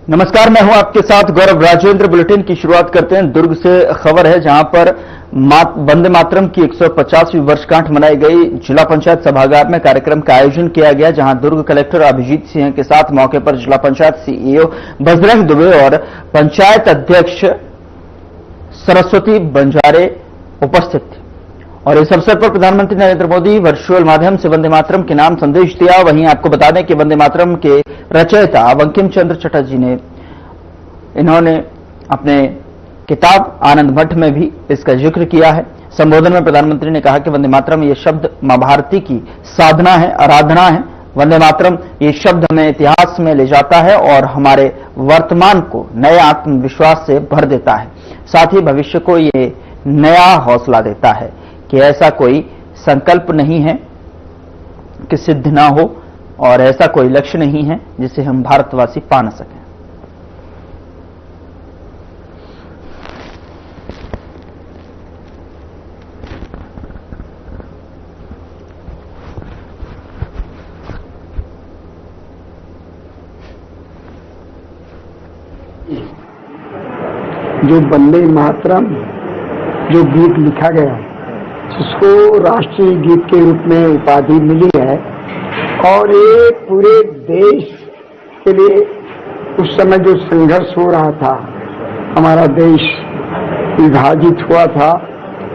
नमस्कार, मैं हूं आपके साथ गौरव राजेंद्र। बुलेटिन की शुरुआत करते हैं। दुर्ग से खबर है, जहां पर वंदे मातरम की 150वीं वर्षगांठ मनाई गई। जिला पंचायत सभागार में कार्यक्रम का आयोजन किया गया, जहां दुर्ग कलेक्टर अभिजीत सिंह के साथ मौके पर जिला पंचायत सीईओ बजरंग दुबे और पंचायत अध्यक्ष सरस्वती बंजारे उपस्थित थे। और इस अवसर पर प्रधानमंत्री नरेंद्र मोदी वर्चुअल माध्यम से वंदे मातरम के नाम संदेश दिया। वहीं आपको बता दें कि वंदे मातरम के रचयिता बंकिम चंद्र चटर्जी ने इन्होंने अपने किताब आनंद मठ में भी इसका जिक्र किया है। संबोधन में प्रधानमंत्री ने कहा कि वंदे मातरम ये शब्द मां भारती की साधना है, आराधना है। वंदे मातरम ये शब्द हमें इतिहास में ले जाता है और हमारे वर्तमान को नए आत्मविश्वास से भर देता है। साथ ही भविष्य को ये नया हौसला देता है कि ऐसा कोई संकल्प नहीं है कि सिद्ध ना हो और ऐसा कोई लक्ष्य नहीं है जिसे हम भारतवासी पा न सकें। जो वंदे मातरम जो गीत लिखा गया, जिसको राष्ट्रीय गीत के रूप में उपाधि मिली है, और ये पूरे देश के लिए उस समय जो संघर्ष हो रहा था, हमारा देश विभाजित हुआ था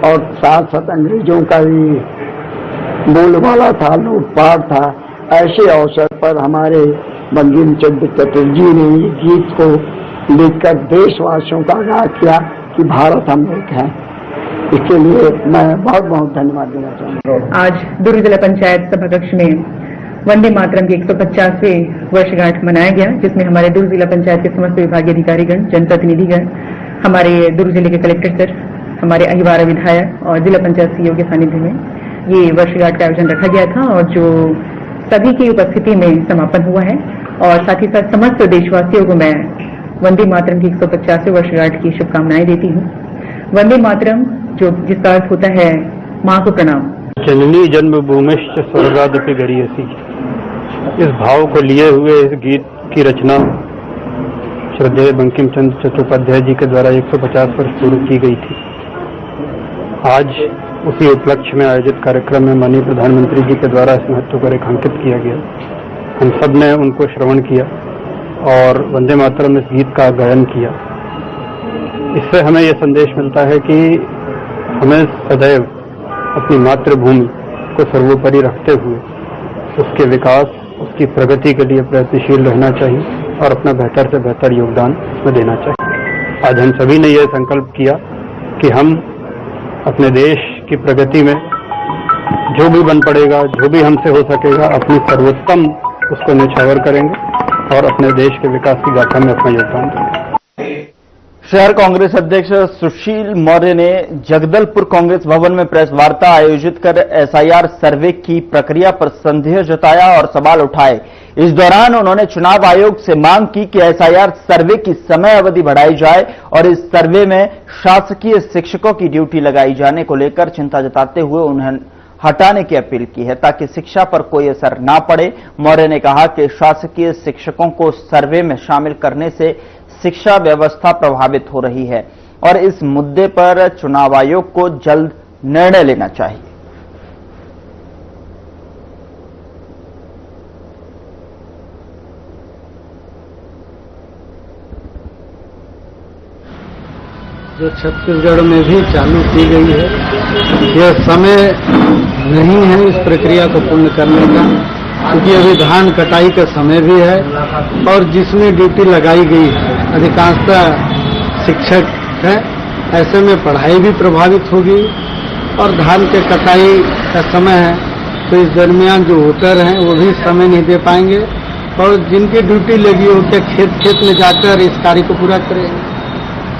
और साथ साथ अंग्रेजों का भी बोलबाला था, लूटपाट था। ऐसे अवसर पर हमारे बंकिम चंद्र चटर्जी ने ये गीत को लिखकर देशवासियों का आगाह किया कि भारत हम एक हैं। इसके लिए मैं बहुत बहुत धन्यवाद देना चाहूँगा। आज दुर्ग जिला पंचायत सभाकक्ष में वंदे मातरम की 150वें वर्षगांठ मनाया गया, जिसमें हमारे दुर्ग जिला पंचायत के समस्त विभागीय अधिकारीगण, जनप्रतिनिधिगण, हमारे दुर्ग जिले के कलेक्टर सर, हमारे अहिवारा विधायक और जिला पंचायत सीईओ के सानिध्य में ये वर्षगांठ का आयोजन रखा गया था और जो सभी की उपस्थिति में समापन हुआ है। और साथ ही साथ समस्त देशवासियों को मैं वंदे मातरम की 150वें वर्षगांठ की शुभकामनाएं देती हूँ। वंदे मातरम जिसका अर्थ होता है माँ को प्रणाम। जननी जन्मभूमिश्च स्वर्गादपि गरीयसी, इस भाव को लिए हुए इस गीत की रचना श्रद्धेय बंकिम चंद्र चट्टोपाध्याय जी के द्वारा 150 वर्ष पूर्व की गई थी। आज उसी उपलक्ष्य में आयोजित कार्यक्रम में माननीय प्रधानमंत्री जी के द्वारा इस महत्व को रेखांकित किया गया। हम सब ने उनको श्रवण किया और वंदे मातरम इस गीत का गायन किया। इससे हमें यह संदेश मिलता है कि हमें सदैव अपनी मातृभूमि को सर्वोपरि रखते हुए उसके विकास, उसकी प्रगति के लिए प्रयत्नशील रहना चाहिए और अपना बेहतर से बेहतर योगदान में देना चाहिए। आज हम सभी ने यह संकल्प किया कि हम अपने देश की प्रगति में जो भी बन पड़ेगा, जो भी हमसे हो सकेगा, अपनी सर्वोत्तम उसको न्यौछावर करेंगे और अपने देश के विकास की गाथा में अपना योगदान देंगे। शहर कांग्रेस अध्यक्ष सुशील मौर्य ने जगदलपुर कांग्रेस भवन में प्रेस वार्ता आयोजित कर एसआईआर सर्वे की प्रक्रिया पर संदेह जताया और सवाल उठाए। इस दौरान उन्होंने चुनाव आयोग से मांग की कि एसआईआर सर्वे की समय अवधि बढ़ाई जाए और इस सर्वे में शासकीय शिक्षकों की ड्यूटी लगाई जाने को लेकर चिंता जताते हुए उन्हें हटाने की अपील की है, ताकि शिक्षा पर कोई असर ना पड़े। मौर्य ने कहा कि शासकीय शिक्षकों को सर्वे में शामिल करने से शिक्षा व्यवस्था प्रभावित हो रही है और इस मुद्दे पर चुनाव आयोग को जल्द निर्णय लेना चाहिए। जो छत्तीसगढ़ में भी चालू की गई है, यह समय नहीं है इस प्रक्रिया को पूर्ण करने का, क्योंकि अभी धान कटाई का समय भी है और जिसमें ड्यूटी लगाई गई है अधिकांशतः शिक्षक है। ऐसे में पढ़ाई भी प्रभावित होगी और धान के कटाई का समय है, तो इस दरमियान जो वोटर हैं वो भी समय नहीं दे पाएंगे और जिनकी ड्यूटी लगी हो क्या खेत में जाकर इस कार्य को पूरा करेंगे।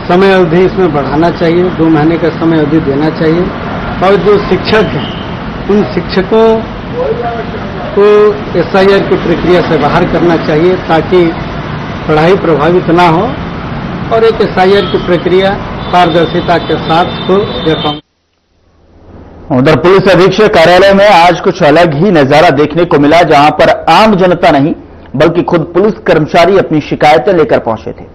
समय अवधि इसमें बढ़ाना चाहिए, 2 महीने का समय अवधि देना चाहिए और जो शिक्षक हैं उन शिक्षकों को एसआईआर की प्रक्रिया से बाहर करना चाहिए ताकि पढ़ाई प्रभावित ना हो और एक एसआईआर की प्रक्रिया पारदर्शिता के साथ हो। उधर पुलिस अधीक्षक कार्यालय में आज कुछ अलग ही नजारा देखने को मिला, जहां पर आम जनता नहीं बल्कि खुद पुलिस कर्मचारी अपनी शिकायतें लेकर पहुंचे थे।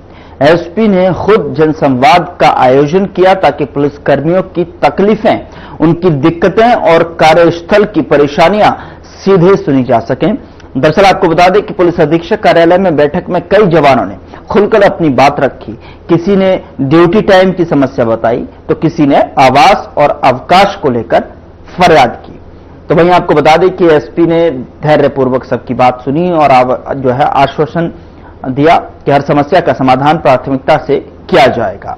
एसपी ने खुद जनसंवाद का आयोजन किया ताकि पुलिस कर्मियों की तकलीफें, उनकी दिक्कतें और कार्यस्थल की परेशानियां सीधे सुनी जा सकें। दरअसल आपको बता दें कि पुलिस अधीक्षक कार्यालय में बैठक में कई जवानों ने खुलकर अपनी बात रखी। किसी ने ड्यूटी टाइम की समस्या बताई तो किसी ने आवास और अवकाश को लेकर फरियाद की। तो वहीं आपको बता दें कि एसपी ने धैर्यपूर्वक सबकी बात सुनी और जो है आश्वासन दिया कि हर समस्या का समाधान प्राथमिकता से किया जाएगा।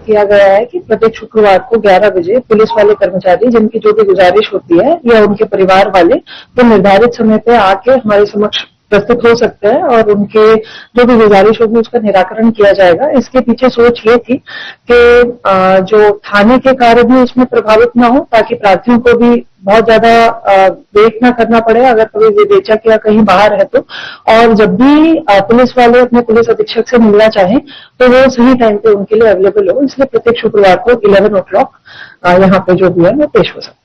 किया गया है कि प्रत्येक शुक्रवार को 11 बजे पुलिस वाले कर्मचारी जिनकी जो भी गुजारिश होती है या उनके परिवार वाले तो निर्धारित समय पे आके हमारे समक्ष प्रस्तुत हो सकते हैं और उनके जो भी गुजारिश होगी उसका निराकरण किया जाएगा। इसके पीछे सोच ये थी कि जो थाने के कार्य भी इसमें प्रभावित ना हो ताकि प्रार्थियों को भी बहुत ज्यादा वेट ना करना पड़े अगर कभी विवेचक या कहीं बाहर है तो, और जब भी पुलिस वाले अपने पुलिस अधीक्षक से मिलना चाहें तो वो सही टाइम पे उनके लिए अवेलेबल हो। इसलिए प्रत्येक शुक्रवार को 11 o'clock यहाँ पे जो भी है वो पेश हो सकता है।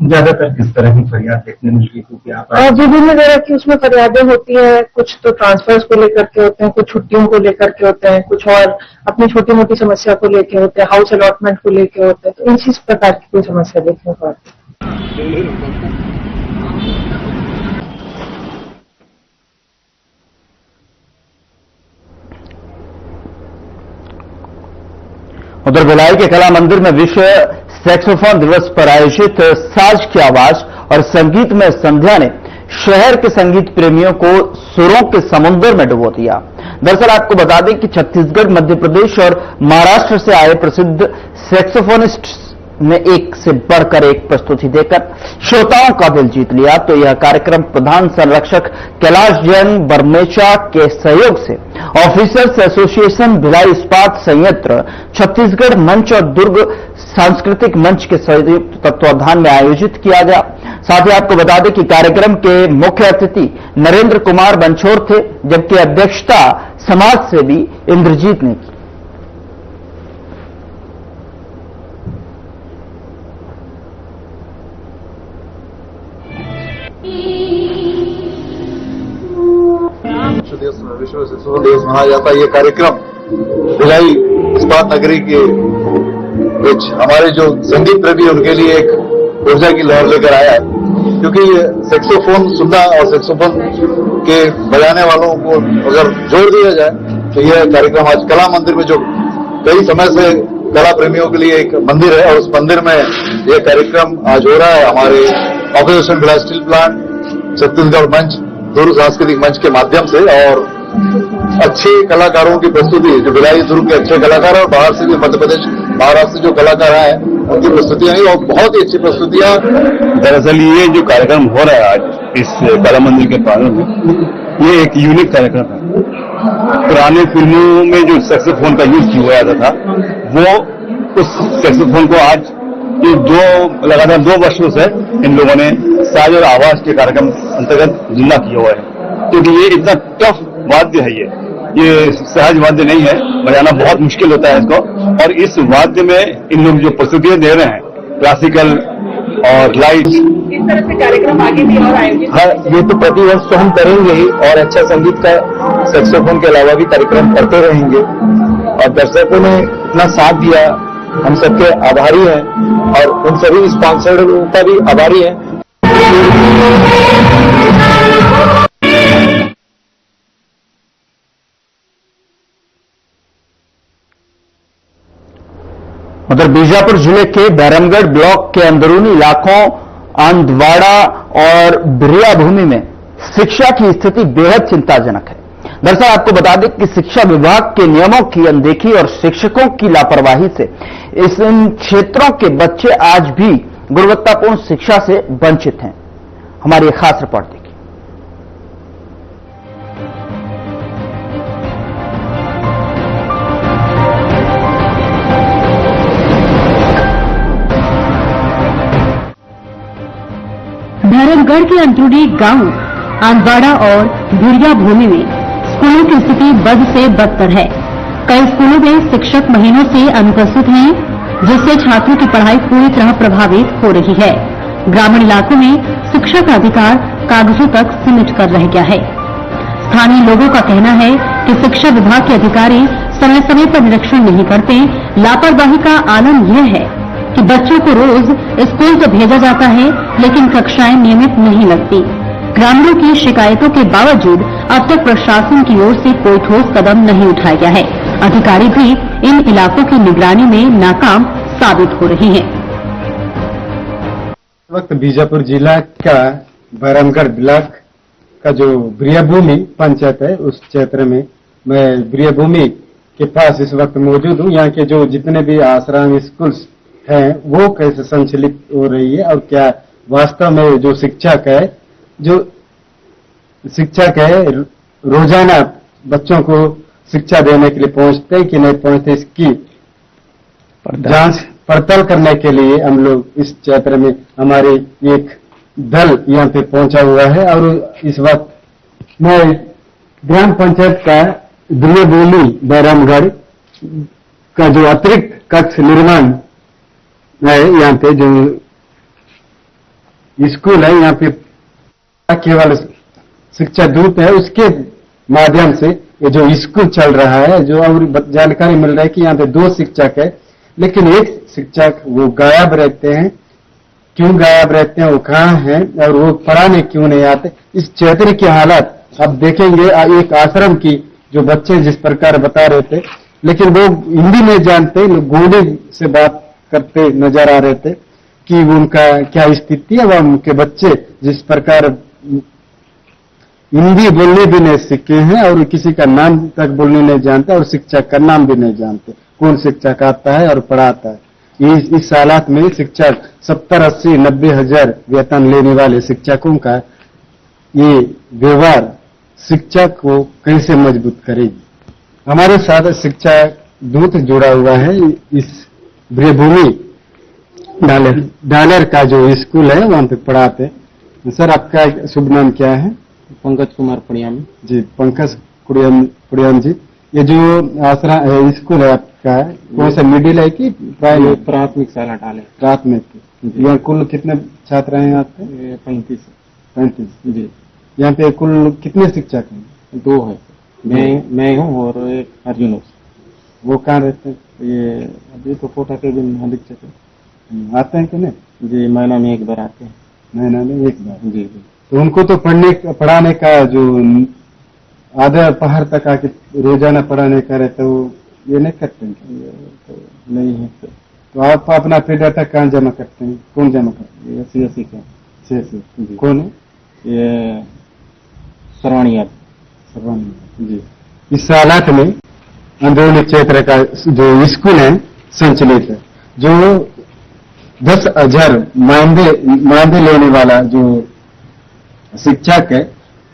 ज्यादातर किस तरह की फरियाद देखने मिलती है क्योंकि आप विभिन्न तरह की उसमें फरियादें होती हैं, कुछ तो ट्रांसफर्स को लेकर के होते हैं, कुछ छुट्टियों को लेकर के होते हैं, कुछ और अपनी छोटी मोटी समस्या को लेकर होते हैं, हाउस अलॉटमेंट को लेकर होते हैं। तो इस प्रकार की कोई समस्या देखने को आती है। उधर भिलाई के कला मंदिर में विश्व सैक्सोफोन दिवस पर आयोजित साज की आवाज और संगीतमय संध्या ने शहर के संगीत प्रेमियों को सुरों के समुद्र में डुबो दिया। दरअसल आपको बता दें कि छत्तीसगढ़, मध्य प्रदेश और महाराष्ट्र से आए प्रसिद्ध सैक्सोफोनिस्ट ने एक से बढ़कर एक प्रस्तुति देकर श्रोताओं का दिल जीत लिया। तो यह कार्यक्रम प्रधान संरक्षक कैलाश जैन बरमेचा के सहयोग से ऑफिसर्स एसोसिएशन, भिलाई इस्पात संयंत्र, छत्तीसगढ़ मंच और दुर्ग सांस्कृतिक मंच के संयुक्त तत्वाधान में आयोजित किया गया। साथ ही आपको बता दें कि कार्यक्रम के मुख्य अतिथि नरेंद्र कुमार बंछोर थे, जबकि अध्यक्षता समाज सेवी इंद्रजीत ने की। विश्व सैक्सोफोन दिवस मनाया जाता है। ये कार्यक्रम भिलाई इस्पात नगरी के कुछ हमारे जो संगीत प्रेमी उनके लिए एक ऊर्जा की लहर लेकर आया है, क्योंकि सैक्सोफोन सुनना और सैक्सोफोन के बजाने वालों को अगर जोड़ दिया जाए तो यह कार्यक्रम आज कला मंदिर में, जो कई समय से कला प्रेमियों के लिए एक मंदिर है, और उस मंदिर में यह कार्यक्रम आज हो रहा है हमारे operation Bhilai steel plant, Chhattisgarh मंच, दुर्ग सांस्कृतिक मंच के माध्यम से। और अच्छे कलाकारों की प्रस्तुति, जो भिलाई दुर्ग के अच्छे कलाकार और बाहर से भी मध्य प्रदेश, महाराष्ट्र से जो कलाकार आए उनकी प्रस्तुतियां हैं और बहुत ही अच्छी प्रस्तुतियां। दरअसल ये जो कार्यक्रम हो रहा है आज इस कला मंदिर के प्रांगण में, ये एक यूनिक कार्यक्रम है। पुराने फिल्मों में जो सैक्सोफोन का यूज किया जाता था, वो उस सैक्सोफोन को आज ये लगातार 2 वर्षों से इन लोगों ने साज और आवाज के कार्यक्रम अंतर्गत जिंदा किया हुआ है, क्योंकि ये इतना टफ वाद्य है। ये सहज वाद्य नहीं है, बजाना बहुत मुश्किल होता है इसको। और इस वाद्य में इन लोग जो प्रस्तुतियां दे रहे हैं, क्लासिकल और लाइट, इस तरह से कार्यक्रम आगे भी और आयोजित हाँ, ये तो प्रतिवर्ष तो हम करेंगे ही, और अच्छा संगीत का सैक्सोफोन के अलावा भी कार्यक्रम करते रहेंगे। और दर्शकों ने इतना साथ दिया, हम सबके आभारी हैं, और उन सभी स्पॉन्सरों का भी आभारी हैं। उधर बीजापुर जिले के बैरमगढ़ ब्लॉक के अंदरूनी इलाकों आंदवाड़ा और बिरिया भूमि में शिक्षा की स्थिति बेहद चिंताजनक है। दरअसल आपको बता दें कि शिक्षा विभाग के नियमों की अनदेखी और शिक्षकों की लापरवाही से इन क्षेत्रों के बच्चे आज भी गुणवत्तापूर्ण शिक्षा से वंचित हैं। हमारी एक खास रिपोर्ट देखिए। भैरवगढ़ के अंदरूनी गांव आंदवाड़ा और भिरिया भूमि में स्कूलों की स्थिति बद से बदतर है। कई स्कूलों में शिक्षक महीनों से अनुपस्थित हैं, जिससे छात्रों की पढ़ाई पूरी तरह प्रभावित हो रही है। ग्रामीण इलाकों में शिक्षा का अधिकार कागजों तक सीमित कर रह गया है। स्थानीय लोगों का कहना है कि शिक्षा विभाग के अधिकारी समय समय पर निरीक्षण नहीं करते। लापरवाही का आलम यह है कि बच्चों को रोज स्कूल तो भेजा जाता है, लेकिन कक्षाएं नियमित नहीं लगती। ग्रामीणों की शिकायतों के बावजूद अब तक प्रशासन की ओर से कोई ठोस कदम नहीं उठाया गया है। अधिकारी भी इन इलाकों की निगरानी में नाकाम साबित हो रहे हैं। इस वक्त बीजापुर जिला का बहरामगढ़ ब्लॉक का जो ब्रियाभूमि पंचायत है, उस क्षेत्र में मैं ब्रियाभूमि के पास इस वक्त मौजूद हूँ। यहाँ के जो जितने भी आश्रम स्कूल्स हैं वो कैसे संचालित हो रही है और क्या वास्तव में जो शिक्षक है रोजाना बच्चों को शिक्षा देने के लिए पहुंचते हैं कि नहीं पहुंचते, इसकी जांच पड़ताल करने के लिए हम लोग इस क्षेत्र में हमारे एक दल यहाँ पे पहुंचा हुआ है। और इस वक्त मैं ग्राम पंचायत का ब्रियाभूमि बहरामगढ़ का जो अतिरिक्त कक्ष निर्माण है, यहाँ पे जो स्कूल है, यहाँ पे केवल शिक्षा दूत है, उसके माध्यम से ये जो स्कूल चल रहा है। जो और जानकारी मिल रहा है कि यहाँ पे 2 शिक्षक है, लेकिन एक शिक्षक वो गायब रहते हैं। क्यों गायब रहते हैं, वो कहाँ हैं और वो पढ़ाने क्यों नहीं आते, इस क्षेत्र की हालत अब देखेंगे। एक आश्रम की जो बच्चे जिस प्रकार बता रहे थे, लेकिन वो हिंदी नहीं जानते, गोली से बात करते नजर आ रहे थे कि उनका क्या स्थिति है। वह उनके बच्चे जिस प्रकार हिंदी बोलने भी नहीं सीखे हैं और किसी का नाम तक बोलने नहीं जानते और शिक्षक का नाम भी नहीं जानते, कौन शिक्षक आता है और पढ़ाता है। इस हालात में शिक्षक 70, 80, 90 हजार वेतन लेने वाले शिक्षकों का ये व्यवहार शिक्षक को कैसे मजबूत करेगी। हमारे साथ शिक्षा दूत जुड़ा हुआ है इस ब्रियाभूमि डालर का जो स्कूल है वहां पे पढ़ाते। सर, आपका शुभ नाम क्या है? पंकज कुमार पुड़ियामी जी। पंकज पुड़ियाम जी, ये जो आश्रम स्कूल है आपका, कौन सा मिडिल है कि प्राइमरी? प्राथमिक शाला डाले। प्राथमिक। यहाँ कुल कितने छात्र हैं आपके? 35 जी। यहाँ पे कुल कितने शिक्षक हैं? 2 है, मैं हूँ और एक अर्जुन। वो कहाँ रहते हैं? ये अभी तो कोटा के भी महाधिक्षक है। आते हैं कि नहीं? जी, महीना में 1 बार आते हैं। महीना में 1 बार? जी। तो उनको तो पढ़ाने का जो आधा पहाड़ तक आके रोजाना पढ़ाने का रहता है, वो ये नहीं करते हैं? तो नहीं है। तो आप अपना पे डाटा कहाँ जमा करते हैं? कौन जमा करते हैं? CSC का। CSC कौन है? ये सरवाणी याद। जी। इस हालात में अंदरूनी क्षेत्र का जो स्कूल है संचालित है, जो 10,000 मानदेय लेने वाला जो शिक्षक है,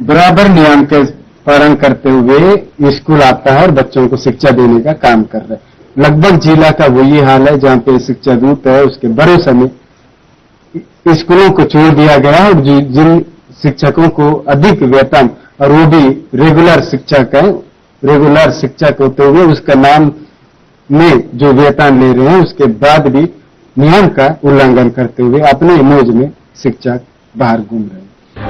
बराबर नियम के पालन करते हुए स्कूल आता है और बच्चों को शिक्षा देने का काम कर रहा है। लगभग जिला का वही हाल है, जहाँ पे शिक्षा दूत है उसके भरोसे में स्कूलों को छोड़ दिया गया और जिन शिक्षकों को अधिक वेतन और वो भी रेगुलर शिक्षक है, रेगुलर शिक्षक होते हुए उसका नाम में जो वेतन ले रहे हैं, उसके बाद भी नियम का उल्लंघन करते हुए अपने मौज में शिक्षक बाहर घूम रहे हैं।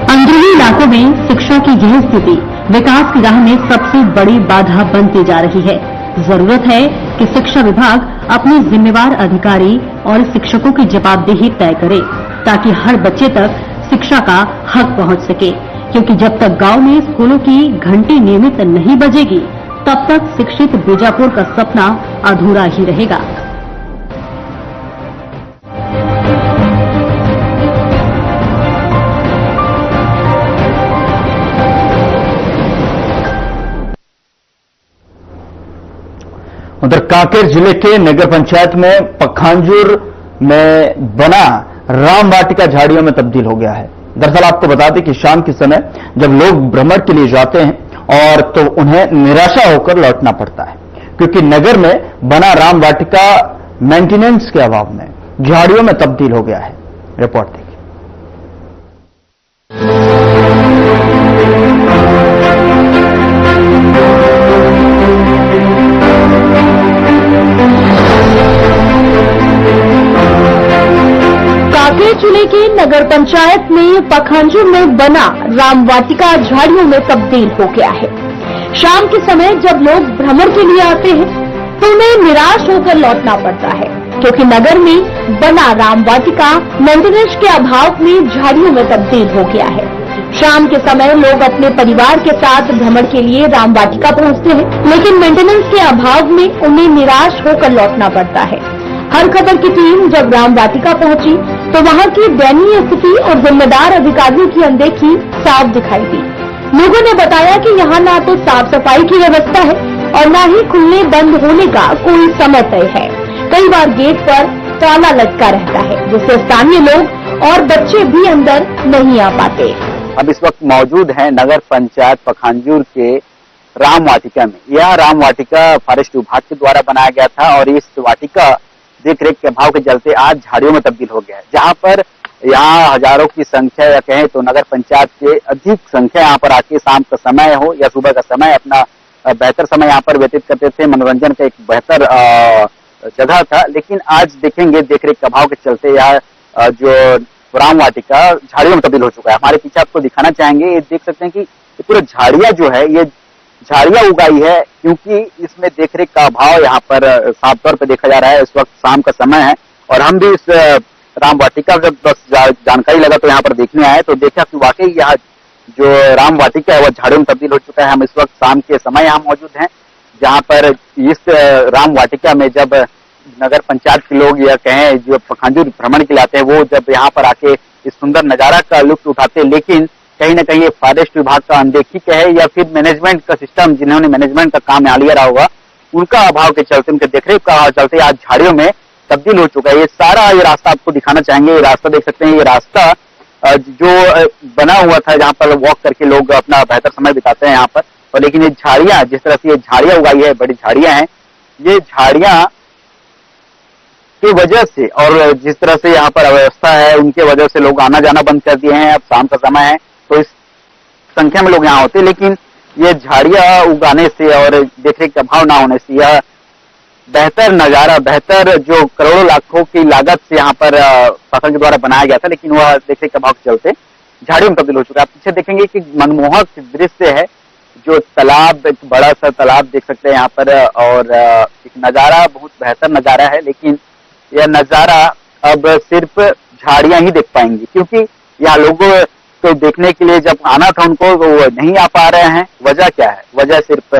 अंदरूनी इलाकों में शिक्षा की यह स्थिति विकास की राह में सबसे बड़ी बाधा बनती जा रही है। जरूरत है कि शिक्षा विभाग अपने जिम्मेवार अधिकारी और शिक्षकों की जवाबदेही तय करे, ताकि हर बच्चे तक शिक्षा का हक पहुंच सके। क्योंकि जब तक गांव में स्कूलों की घंटी नियमित नहीं बजेगी, तब तक शिक्षित बीजापुर का सपना अधूरा ही रहेगा। उधर कांकेर जिले के नगर पंचायत में पखांजूर में बना राम वाटिका झाड़ियों में तब्दील हो गया है। दरअसल आपको बता दें कि शाम के समय जब लोग भ्रमण के लिए जाते हैं और तो उन्हें निराशा होकर लौटना पड़ता है, क्योंकि नगर में बना राम वाटिका मेंटेनेंस के अभाव में झाड़ियों में तब्दील हो गया है। रिपोर्ट देखिए। जिले के नगर पंचायत में पखांजूर में बना राम वाटिका झाड़ियों में तब्दील हो गया है। शाम के समय जब लोग भ्रमण के लिए आते हैं तो उन्हें निराश होकर लौटना पड़ता है, क्योंकि नगर में बना राम वाटिका मेंटेनेंस के अभाव में झाड़ियों में तब्दील हो गया है। शाम के समय लोग अपने परिवार के साथ भ्रमण के लिए राम वाटिका पहुंचते हैं, लेकिन मेंटेनेंस के अभाव में उन्हें निराश होकर लौटना पड़ता है। हर खबर की टीम जब राम वाटिका पहुंची तो वहां की दयनीय स्थिति और जिम्मेदार अधिकारियों की अनदेखी साफ दिखाई दी। लोगों ने बताया कि यहाँ न तो साफ सफाई की व्यवस्था है और न ही खुलने बंद होने का कोई समय तय है। कई बार गेट पर ताला लटका रहता है, जिससे स्थानीय लोग और बच्चे भी अंदर नहीं आ पाते। अब इस वक्त मौजूद हैं नगर पंचायत पखांजूर के राम वाटिका में। यह राम वाटिका फॉरेस्ट विभाग के द्वारा बनाया गया था और इस वाटिका देखरेख के अभाव के चलते आज झाड़ियों में तब्दील हो गया है, जहां पर यहाँ हजारों की संख्या या कहें तो नगर पंचायत के अधिक संख्या यहाँ पर आके शाम का समय हो या सुबह का समय अपना बेहतर समय यहाँ पर व्यतीत करते थे। मनोरंजन का एक बेहतर जगह था, लेकिन आज देखेंगे देखरेख के अभाव के चलते यह जो राम वाटिका झाड़ियों में तब्दील हो चुका है। हमारे पीछे आपको दिखाना चाहेंगे, ये देख सकते हैं कि ये पूरा झाड़ियां जो है ये झाड़ियां उगाई है, क्योंकि इसमें देखरेख का अभाव यहाँ पर साफ तौर पर देखा जा रहा है। इस वक्त शाम का समय है और हम भी इस राम वाटिका जब बस जानकारी लगा तो यहाँ पर देखने आए तो देखा कि वाकई यह जो राम वाटिका है वह झाड़ियों में तब्दील हो चुका है। हम इस वक्त शाम के समय यहाँ मौजूद हैं, जहाँ पर इस राम वाटिका में जब नगर पंचायत के लोग या कहें जो पखांजूर भ्रमण के लिए आते हैं वो जब यहाँ पर आके इस सुंदर नजारा का लुत्फ उठाते हैं, लेकिन कहीं ना कहीं ये फॉरेस्ट विभाग का अनदेखी का है या फिर मैनेजमेंट का सिस्टम, जिन्होंने मैनेजमेंट का काम यहाँ लिया रहा होगा, उनका अभाव के चलते, उनके देखरेख का अभाव चलते आज झाड़ियों में तब्दील हो चुका है। ये सारा ये रास्ता आपको दिखाना चाहेंगे। ये रास्ता देख सकते हैं, ये रास्ता जो बना हुआ था जहाँ पर वॉक करके लोग अपना बेहतर समय बिताते हैं यहाँ पर, और लेकिन ये झाड़ियां, जिस तरह से ये झाड़ियां उगाई है, बड़ी झाड़ियां हैं, ये झाड़ियां की वजह से और जिस तरह से यहाँ पर अव्यवस्था है उनके वजह से लोग आना जाना बंद कर दिए हैं। अब शाम का समय है तो इस संख्या में लोग यहाँ होते, लेकिन ये झाड़ियां उगाने से और देखरेख का अभाव ना होने से यह बेहतर नजारा, बेहतर जो करोड़ों लाखों की लागत से यहाँ पर फसल के द्वारा बनाया गया था, लेकिन वह देखरेख के अभाव के चलते झाड़ियों में तब्दील हो चुका है। आप पीछे देखेंगे कि मनमोहक दृश्य है, जो तालाब, एक बड़ा सा तालाब देख सकते हैं यहाँ पर, और एक नजारा, बहुत बेहतर नजारा है, लेकिन यह नजारा अब सिर्फ झाड़ियां ही देख पाएंगी, क्योंकि यहाँ लोगों को देखने के लिए जब आना था उनको वो नहीं आ पा रहे हैं। वजह क्या है? वजह सिर्फ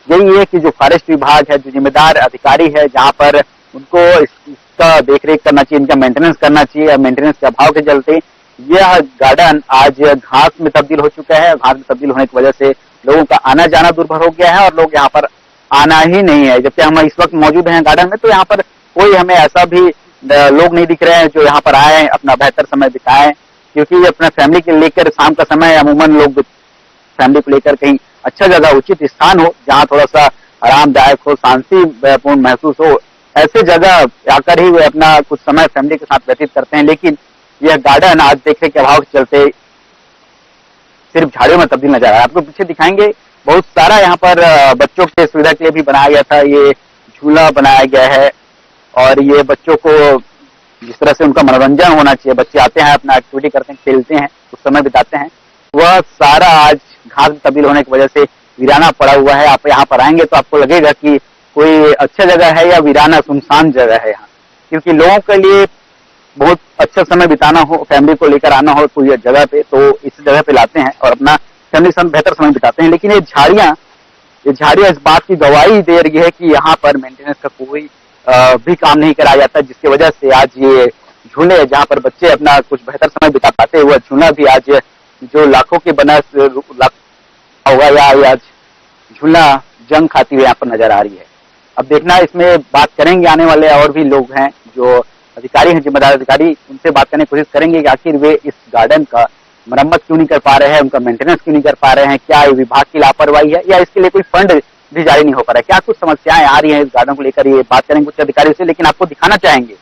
यही है कि जो फॉरेस्ट विभाग है, जो जिम्मेदार अधिकारी है, जहाँ पर उनको इसका देखरेख करना चाहिए, इनका मेंटेनेंस करना चाहिए, मेंटेनेंस के अभाव के चलते यह गार्डन आज घास में तब्दील हो चुका है। घास में तब्दील होने की वजह से लोगों का आना जाना दुर्भर हो गया है और लोग यहाँ पर आना ही नहीं है। जबकि हम इस वक्त मौजूद हैं गार्डन में, तो यहाँ पर कोई हमें ऐसा भी लोग नहीं दिख रहे हैं जो यहाँ पर आए अपना बेहतर समय बिताएं, क्योंकि अपना फैमिली के लेकर शाम का समय अमूमन लोग फैमिली को लेकर कहीं अच्छा जगह, उचित स्थान हो जहाँ थोड़ा सा आरामदायक हो, शांतिपूर्ण महसूस हो, ऐसे जगह आकर ही वे अपना कुछ समय फैमिली के साथ व्यतीत करते हैं। लेकिन यह गार्डन आज देखने के अभाव के चलते सिर्फ झाड़ियों में तब्दील नजर आ रहा है। आपको पीछे दिखाएंगे, बहुत सारा यहाँ पर बच्चों की सुविधा के लिए भी बनाया गया था। ये झूला बनाया गया है और ये बच्चों को जिस तरह से उनका मनोरंजन होना चाहिए, बच्चे आते हैं, अपना एक्टिविटी करते हैं, खेलते हैं, कुछ समय बिताते हैं, वह सारा आज घास में तब्दील होने की वजह से वीराना पड़ा हुआ है। आप यहाँ पर आएंगे तो आपको लगेगा कि कोई अच्छा जगह है या वीराना सुनसान जगह है यहाँ, क्योंकि लोगों के लिए बहुत अच्छा समय बिताना हो, फैमिली को लेकर आना हो कोई जगह पे, तो इस जगह पे लाते हैं और अपना फैमिली के साथ बेहतर समय बिताते हैं। लेकिन ये झाड़ियां इस बात की गवाही दे रही है कि यहाँ पर मेंटेनेंस का कोई भी काम नहीं कराया जाता, जिसकी वजह से आज ये झूले जहाँ पर बच्चे अपना कुछ बेहतर समय बिता पाते, हुआ झूला भी आज जो लाखों के बना होगा या आज झूला जंग खाती हुई यहाँ पर नजर आ रही है। अब देखना, इसमें बात करेंगे आने वाले और भी लोग हैं जो अधिकारी हैं, जिम्मेदार अधिकारी, उनसे बात करने की कोशिश करेंगे कि आखिर वे इस गार्डन का मरम्मत क्यों नहीं कर पा रहे हैं, उनका मेंटेनेंस क्यों नहीं कर पा रहे हैं, क्या ये विभाग की लापरवाही है या इसके लिए कोई फंड भी जारी नहीं हो पा रहा है, क्या कुछ समस्याएं आ रही हैं इस गार्डन को लेकर, ये बात करेंगे कुछ अधिकारियों से। लेकिन आपको दिखाना चाहेंगे,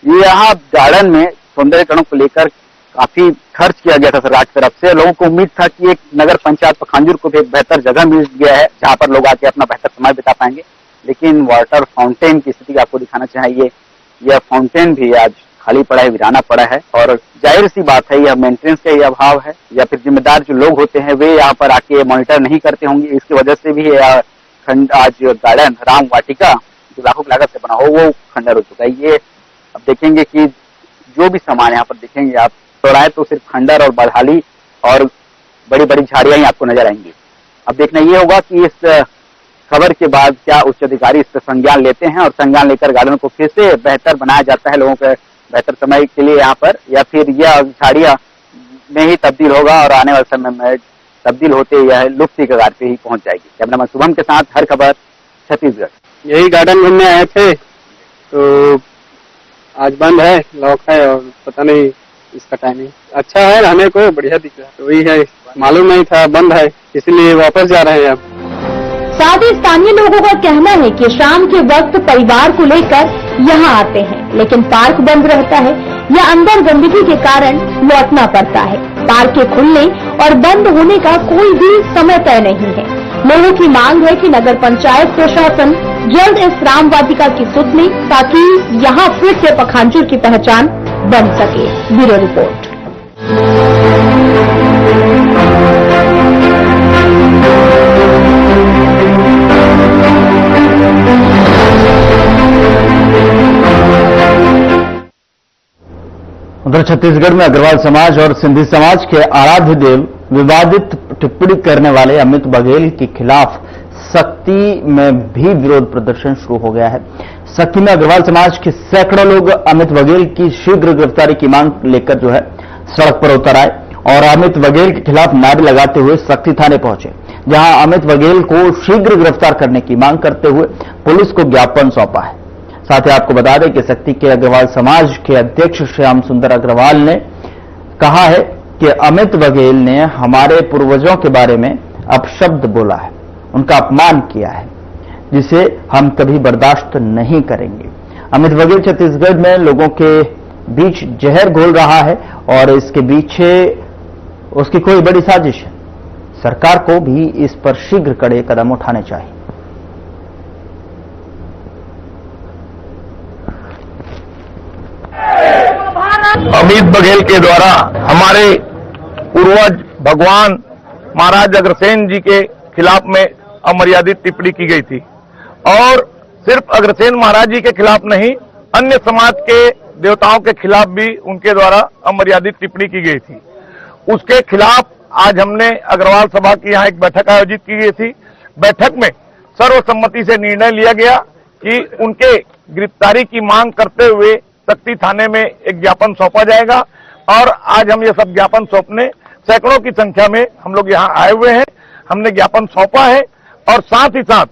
यहाँ गार्डन में सौंदर्यकरण को लेकर काफी खर्च किया गया था सरकार की तरफ से। लोगों को उम्मीद था कि एक नगर पंचायत पखांजूर को भी एक बेहतर जगह मिल गया है जहाँ पर लोग आके अपना बेहतर समय बिता पाएंगे, लेकिन वाटर फाउंटेन की स्थिति आपको दिखाना चाहिए। यह फाउंटेन भी आज खाली पड़ा है, वीराना पड़ा है। और जाहिर सी बात है, यह मेंटेनेंस का ही अभाव है या फिर जिम्मेदार जो लोग होते हैं वे यहाँ पर आके मॉनिटर नहीं करते होंगे। इसकी वजह से भी यह खंड आज गार्डन राम वाटिका जो लाखों की लागत से बना हो वो खंडर हो चुका है। ये अब देखेंगे कि जो भी सामान यहाँ पर देखेंगे आप चौराहे तो सिर्फ खंडर और बदहाली और बड़ी बड़ी झाड़ियां ही आपको नजर आएंगी। अब देखना ये होगा कि इस खबर के बाद क्या उच्च अधिकारी इस पर संज्ञान लेते हैं और संज्ञान लेकर गार्डन को फिर से बेहतर बनाया जाता है लोगों के बेहतर समय के लिए यहाँ पर, या फिर यह झाड़ियां में ही तब्दील होगा और आने वाले समय में तब्दील होते यह लुप्त की कगार पे ही पहुंच जाएगी। कैमरामैन शुभम के साथ हर खबर छत्तीसगढ़। यही गार्डन घूमने आए थे तो आज बंद है, लॉक है और पता नहीं इसका टाइमिंग। अच्छा है, रहने को बढ़िया दिख रहा है। तो वही है, मालूम नहीं था बंद है इसलिए वापस जा रहे हैं अब। साथ ही स्थानीय लोगों का कहना है कि शाम के वक्त परिवार को लेकर यहाँ आते हैं, लेकिन पार्क बंद रहता है या अंदर गंदगी के कारण लौटना पड़ता है। पार्क के खुलने और बंद होने का कोई भी समय तय नहीं है। लोगों की मांग है कि नगर पंचायत प्रशासन जल्द इस राम वाटिका की सुध ले ताकि यहाँ फिर से पखांजूर की पहचान बन सके। Bureau report. उधर छत्तीसगढ़ में अग्रवाल समाज और सिंधी समाज के आराध्य देव विवादित टिप्पणी करने वाले अमित बघेल के खिलाफ सक्ती में भी विरोध प्रदर्शन शुरू हो गया है। सक्ती में अग्रवाल समाज के सैकड़ों लोग अमित बघेल की शीघ्र गिरफ्तारी की मांग लेकर जो है सड़क पर उतर आए और अमित बघेल के खिलाफ नारे लगाते हुए सक्ती थाने पहुंचे, जहां अमित बघेल को शीघ्र गिरफ्तार करने की मांग करते हुए पुलिस को ज्ञापन सौंपा है। साथ ही आपको बता दें कि सक्ती के अग्रवाल समाज के अध्यक्ष श्याम सुंदर अग्रवाल ने कहा है कि अमित बघेल ने हमारे पूर्वजों के बारे में अपशब्द बोला है, उनका अपमान किया है, जिसे हम कभी बर्दाश्त नहीं करेंगे। अमित बघेल छत्तीसगढ़ में लोगों के बीच जहर घोल रहा है और इसके पीछे उसकी कोई बड़ी साजिश है। सरकार को भी इस पर शीघ्र कड़े कदम उठाने चाहिए। अमित बघेल के द्वारा हमारे पूर्वज भगवान महाराज अग्रसेन जी के खिलाफ में अमर्यादित टिप्पणी की गई थी और सिर्फ अग्रसेन महाराज जी के खिलाफ नहीं, अन्य समाज के देवताओं के खिलाफ भी उनके द्वारा अमर्यादित टिप्पणी की गई थी। उसके खिलाफ आज हमने अग्रवाल सभा की यहाँ एक बैठक आयोजित की गई थी। बैठक में सर्वसम्मति से निर्णय लिया गया कि उनके गिरफ्तारी की मांग करते हुए सक्ती थाने में एक ज्ञापन सौंपा जाएगा और आज हम ये सब ज्ञापन सौंपने सैकड़ों की संख्या में हम लोग यहाँ आए हुए हैं। हमने ज्ञापन सौंपा है और साथ ही साथ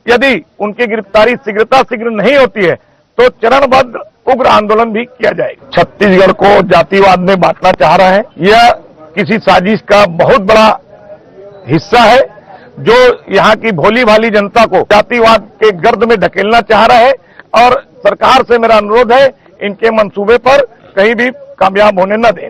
यदि उनकी गिरफ्तारी शीघ्र नहीं होती है तो चरणबद्ध उग्र आंदोलन भी किया जाएगा। छत्तीसगढ़ को जातिवाद में बांटना चाह रहा है, यह किसी साजिश का बहुत बड़ा हिस्सा है जो यहाँ की भोली भाली जनता को जातिवाद के गर्द में ढकेलना चाह रहा है और सरकार से मेरा अनुरोध है इनके मंसूबे पर कहीं भी कामयाब होने न दें।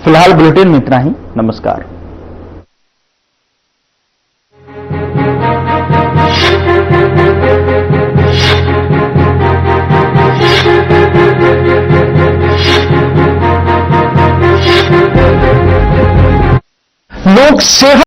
फिलहाल बुलेटिन में इतना ही। नमस्कार। लोक सेवा